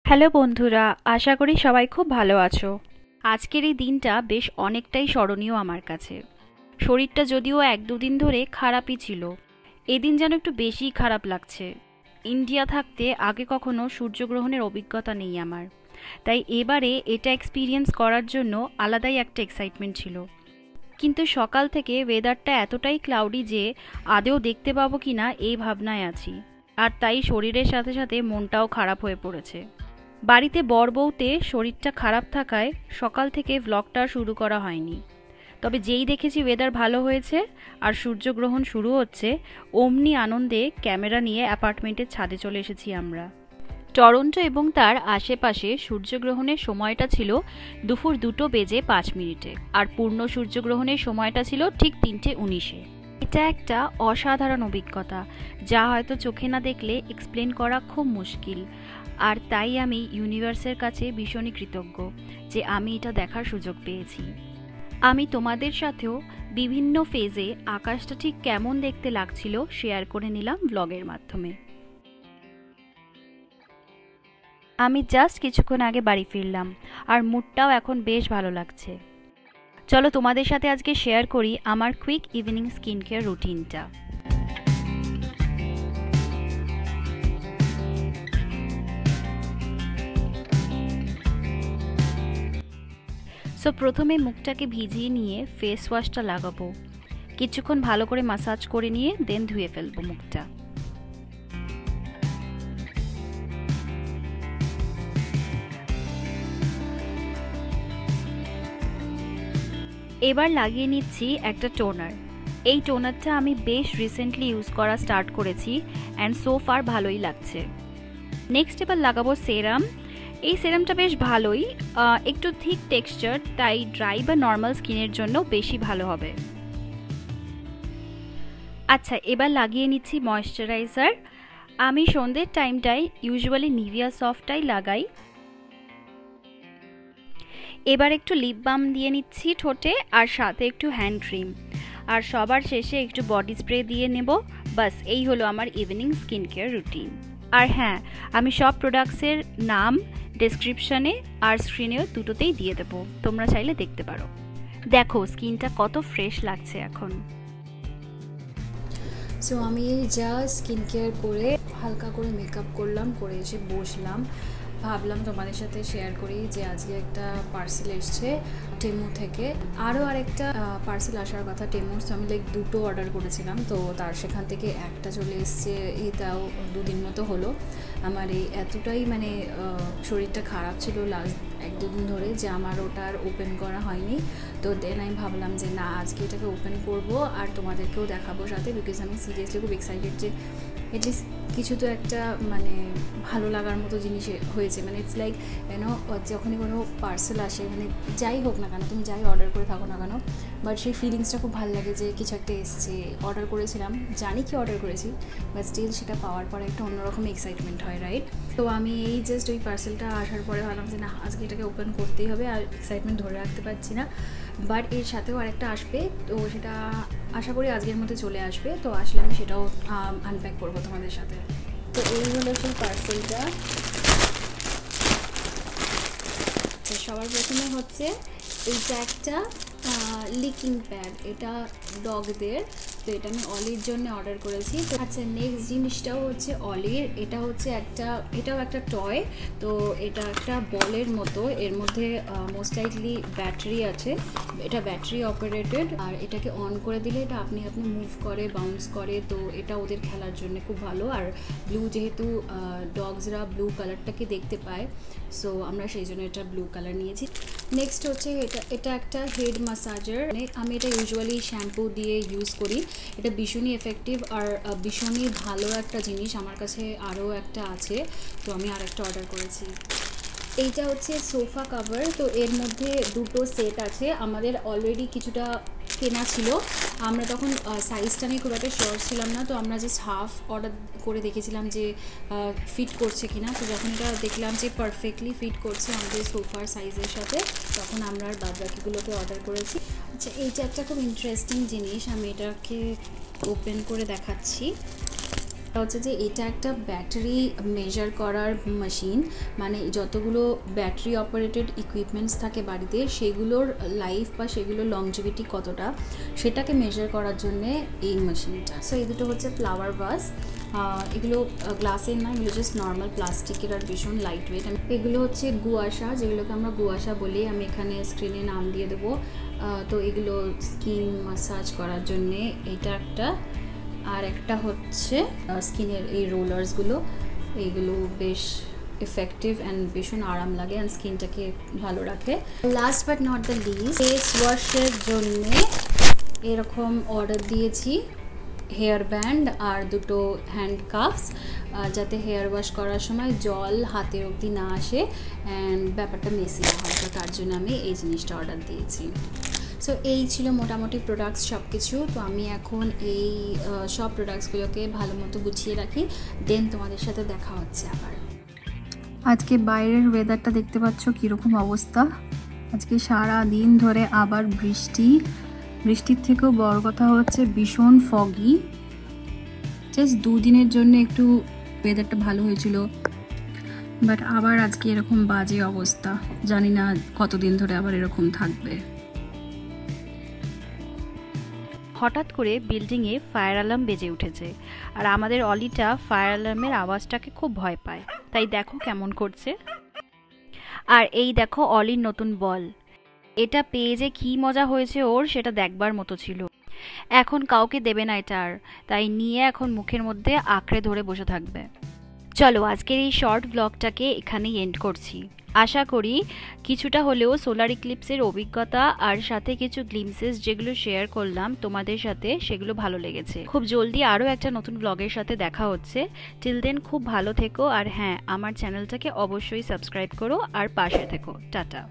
Hello বন্ধুরা, আশা করি সবাই খুব ভালো আছো। আজকের এই দিনটা বেশ অনেকটাই স্মরণীয় আমার কাছে। শরীরটা যদিও এক দুদিন ধরে খারাপই ছিল, এদিন যেন একটু বেশিই খারাপ লাগছে। ইন্ডিয়া থাকতে আগে কখনো সূর্যগ্রহণের অভিজ্ঞতা নেই আমার, তাই এবারে এটা এক্সপিরিয়েন্স করার জন্য আলাদাই একটা এক্সাইটমেন্ট ছিল। কিন্তু সকাল থেকে ওয়েদারটা এতটাই ক্লাউডি যে আদৌ দেখতে পাবো কিনা এই ভাবনায় আছি। আর তাই শরীরের সাথে সাথে মনটাও খারাপ হয়ে পড়েছে। বাড়িতে বরবউতে শরীরটা খারাপ থাকায় সকাল থেকে ভ্লগটা শুরু করা হয়নি। তবে যেই দেখেছি ওয়েদার ভালো হয়েছে আর সূর্যগ্রহণ শুরু হচ্ছে, অমনি আনন্দে ক্যামেরা নিয়ে অ্যাপার্টমেন্টের ছাদে চলে এসেছি আমরা। টরন্টো এবং তার আশেপাশে সূর্যগ্রহণের সময়টা ছিল দুপুর 2:05 আর পূর্ণ সূর্যগ্রহণের সময়টা ছিল ঠিক 3:19। এটা একটা অসাধারণ অভিজ্ঞতা, যা হয়তো চোখে না দেখলে এক্সপ্লেন করা খুব মুশকিল। আর তাই আমি ইউনিভার্সের কাছে ভীষণই কৃতজ্ঞ যে আমি এটা দেখার সুযোগ পেয়েছি। আমি তোমাদের সাথেও বিভিন্ন ফেজে আকাশটা ঠিক কেমন দেখতে লাগছিল শেয়ার করে নিলাম ব্লগের মাধ্যমে। আমি জাস্ট কিছুক্ষণ আগে বাড়ি ফিরলাম আর মুডটাও এখন বেশ ভালো লাগছে। চলো তোমাদের সাথে আজকে শেয়ার করি আমার কুইক ইভিনিং স্কিন কেয়ার রুটিনটা। সো প্রথমে মুখটাকে ভিজিয়ে নিয়ে ফেস ওয়াশটা লাগাবো। কিছুক্ষণ ভালো করে মাসাজ করে নিয়ে দেন ধুয়ে ফেলবো মুখটা। এবার লাগিয়ে নিচ্ছি একটা টোনার। এই টোনারটা আমি বেশ রিসেন্টলি ইউজ করা স্টার্ট করেছি অ্যান্ড সো ফার ভালোই লাগছে। নেক্সট এবার লাগাবো সেরাম। এই সেরামটা বেশ ভালোই, একটু থিক টেক্সচার, তাই ড্রাই বা নর্মাল স্কিনের জন্য বেশি ভালো হবে। আচ্ছা, এবার লাগিয়ে নিচ্ছি ময়শ্চারাইজার। আমি সন্ধ্যের টাইমটায় ইউজুয়ালি নিভিয়া সফটটাই লাগাই। এবার একটু লিপ বাম দিয়ে নিচ্ছি ঠোঁটে, আর সাথে একটু হ্যান্ড ক্রিম, আর সবার শেষে একটু বডি স্প্রে দিয়ে নেব। বাস এই হলো আমার ইভিনিং স্কিন কেয়ার রুটিন। আর হ্যাঁ, আমি সব প্রোডাক্টসের নাম ডেসক্রিপশনে আর স্ক্রিনেও দুটোতেই দিয়ে দেবো, তোমরা চাইলে দেখতে পারো। দেখো স্কিনটা কত ফ্রেশ লাগছে এখন। সো আমি যা স্কিন কেয়ার করে হালকা করে মেকআপ করলাম, করে এসে বসলাম। ভাবলাম তোমাদের সাথে শেয়ার করি যে আজকে একটা পার্সেল এসছে টেমু থেকে। আরও আরেকটা পার্সেল আসার কথা টেমুর। সো আমি দুটো অর্ডার করেছিলাম, তো তার সেখান থেকে একটা চলে এসছে। এটাও 2 দিন মতো হলো। আমার এই এতটাই শরীরটা খারাপ ছিল লাস্ট 1-2 দিন ধরে যে আমার ওটা আর ওপেন করা হয়নি। তো দেন আমি ভাবলাম যে না, আজকে এটাকে ওপেন করব আর তোমাদেরকেও দেখাবো সাথে, বিকজ আমি সিরিয়াসলি খুব এক্সাইটেড যে এটলিস্ট কিছু তো একটা ভালো লাগার মতো জিনিস হয়েছে। ইটস লাইক যখনই কোনো পার্সেল আসে, যাই হোক না কেন, তুমি যাই অর্ডার করে থাকো না কেন, বাট সেই ফিলিংসটা খুব ভালো লাগে যে কিছু একটা এসছে। অর্ডার করেছিলাম, জানি কি অর্ডার করেছি, বাট স্টিল সেটা পাওয়ার পরে একটা অন্যরকম এক্সাইটমেন্ট হয়, রাইট? তো আমি এই জাস্ট ওই পার্সেলটা আসার পরে ভাবলাম যে না, আজকে এটাকে ওপেন করতেই হবে, আর এক্সাইটমেন্ট ধরে রাখতে পারছি না। বাট এর সাথেও আরেকটা আসবে, তো সেটা আশা করি আজকের মধ্যে চলে আসবে। তো আসলে আমি সেটাও আনপ্যাক করবো তোমাদের সাথে। তো এই হলো সেই পার্সেলটা। তো সবার প্রথমে হচ্ছে এইটা একটা লিকিং প্যাড, এটা ডগদের। তো এটা আমি অলির জন্য অর্ডার করেছি। তো আচ্ছা, নেক্সট জিনিসটাও হচ্ছে অলির। এটাও একটা টয়। তো এটা একটা বলের মতো, এর মধ্যে মোস্ট লাইকলি ব্যাটারি আছে। এটা ব্যাটারি অপারেটেড, আর এটাকে অন করে দিলে এটা আপনি মুভ করে, বাউন্স করে। তো এটা ওদের খেলার জন্য খুব ভালো। আর ব্লু, যেহেতু ডগসরা ব্লু কালারটাকে দেখতে পায়, সো আমরা সেই জন্য এটা ব্লু কালার নিয়েছি। নেক্সট হচ্ছে এটা একটা হেড ম্যাসাজার। আমি এটা ইউজুয়ালি শ্যাম্পু দিয়ে ইউজ করি। এটা ভীষণই এফেক্টিভ আর ভীষণই ভালো একটা জিনিস। আমার কাছে আরও একটা আছে, তো আমি আরেকটা অর্ডার করেছি। এইটা হচ্ছে সোফা কভার। তো এর মধ্যে দুটো সেট আছে। আমাদের অলরেডি কিছুটা কেনা ছিল, আমরা তখন সাইজটা নিয়ে খুব একটা শিওর ছিলাম না, তো আমরা জাস্ট হাফ অর্ডার করে দেখেছিলাম যে ফিট করছে কিনা। তো যখন এটা দেখলাম যে পারফেক্টলি ফিট করছে আমাদের সোফার সাইজের সাথে, তখন আমরা আর বাদবাকিগুলোকে অর্ডার করেছি। আচ্ছা, এইটা একটা খুব ইন্টারেস্টিং জিনিস, আমি এটাকে ওপেন করে দেখাচ্ছি। হচ্ছে যে এটা একটা ব্যাটারি মেজার করার মেশিন, মানে যতগুলো ব্যাটারি অপারেটেড ইকুইপমেন্টস থাকে বাড়িতে সেগুলোর লাইফ বা সেগুলোর লংজিভিটি কতটা সেটাকে মেজার করার জন্যে এই মেশিনটা। সো এই দুটো হচ্ছে ফ্লাওয়ার ভাস। এগুলো গ্লাসের না, এগুলো জাস্ট নর্মাল প্লাস্টিকের আর ভীষণ লাইট ওয়েট। এগুলো হচ্ছে গুয়াশা, যেগুলোকে আমরা গুয়াশা বলি, আমি এখানে স্ক্রিনে নাম দিয়ে দেবো। তো এগুলো স্কিন মাসাজ করার জন্যে এটা একটা, আর একটা হচ্ছে স্কিনের এই রোলার্সগুলো, এইগুলো বেশ এফেক্টিভ অ্যান্ড ভীষণ আরাম লাগে অ্যান্ড স্কিনটাকে ভালো রাখে। Last but not the least, face ওয়াশের জন্যে এরকম অর্ডার দিয়েছি হেয়ার ব্যান্ড আর দুটো হ্যান্ড কাপস, যাতে হেয়ার ওয়াশ করার সময় জল হাতের অবধি না আসে অ্যান্ড ব্যাপারটা মেসি না হয়, তো তার জন্য আমি এই জিনিসটা অর্ডার দিয়েছি। সো এই ছিল মোটামুটি প্রোডাক্টস সব কিছু। তো আমি এখন এই সব প্রোডাক্টসগুলোকে ভালো মতো গুছিয়ে রাখি, দেন তোমাদের সাথে দেখা হচ্ছে আবার। আজকে বাইরের ওয়েদারটা দেখতে পাচ্ছ কীরকম অবস্থা। আজকে সারা দিন ধরে আবার বৃষ্টির থেকেও বড় কথা হচ্ছে ভীষণ ফগি। জাস্ট দুদিনের জন্য একটু ওয়েদারটা ভালো হয়েছিল, বাট আবার আজকে এরকম বাজে অবস্থা, জানি না কতদিন ধরে আবার এরকম থাকবে। হঠাৎ করে বিল্ডিংয়ে ফায়ার অ্যালার্ম বেজে উঠেছে, আর আমাদের অলিটা ফায়ার অ্যালার্মের আওয়াজটাকে খুব ভয় পায়, তাই দেখো কেমন করছে। আর এই দেখো অলির নতুন বল, এটা পেয়ে যে কী মজা হয়েছে ওর, সেটা দেখবার মতো ছিল। এখন কাউকে দেবে না এটা আর, তাই নিয়ে এখন মুখের মধ্যে আঁকড়ে ধরে বসে থাকবে। চলো আজকের এই শর্ট ব্লগটাকে এখানেই এন্ড করছি। আশা করি কিছুটা হলেও সোলার ইক্লিপসের অভিজ্ঞতা আর সাথে কিছু গ্লিমসেস যেগুলো শেয়ার করলাম তোমাদের সাথে, সেগুলো ভালো লেগেছে। খুব জলদি আরও একটা নতুন ব্লগের সাথে দেখা হচ্ছে। টিল দেন খুব ভালো থেকো, আর হ্যাঁ, আমার চ্যানেলটাকে অবশ্যই সাবস্ক্রাইব করো আর পাশে থেকো। টাটা।